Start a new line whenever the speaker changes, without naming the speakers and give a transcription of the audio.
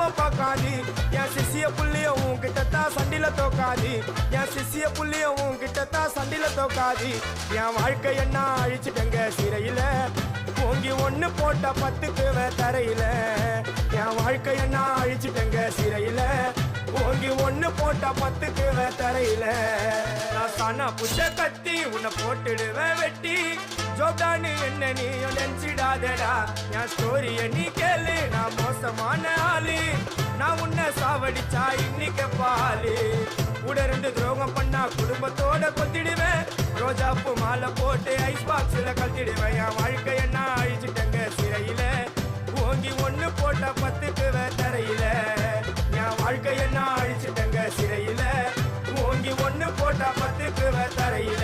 யாரும் பார்க்காது என் சிசிய புள்ளிய உன்கிட்டத்தான் சண்டில தோக்காது என் சிசிய புள்ளிய உன்கிட்டத்தான் சண்டில தோக்காது என் வாழ்க்கை என்ன அழிச்சிட்டங்க சிறையில ஓங்கி ஒண்ணு போட்ட 10க்கு தரையில என் வாழ்க்கை என்ன அழிச்சிட்டங்க சிறையில ஓங்கி ஒண்ணு போட்ட 10க்கு தரையில நான் சானா புட்ட கத்தி உன்னை போட்டுடுவேன் வெட்டி ஜோப்டானு என்ன நீ நினைச்சிடாதடா என் ஸ்டோரிய நீ கேளு நான் மோசமான ஆளு நான் உன்னை சாவடிச்சா இன்னைக்கு பாலு உடருந்து துரோகம் பண்ணா குடும்பத்தோட கொத்திடுவேன் ரோஜாப்பு மாலை போட்டு ஐஸ் பாக்ஸ்ல கழட்டிடுவேன் என் வாழ்க்கை என்ன அழிச்சிட்டங்க சிறையில ஓங்கி ஒண்ணு போட்ட 10க்கு தரையில என் வாழ்க்கை என்ன அழிச்சிட்டங்க சிறையில ஓங்கி ஒண்ணு போட்ட 10க்கு தரையில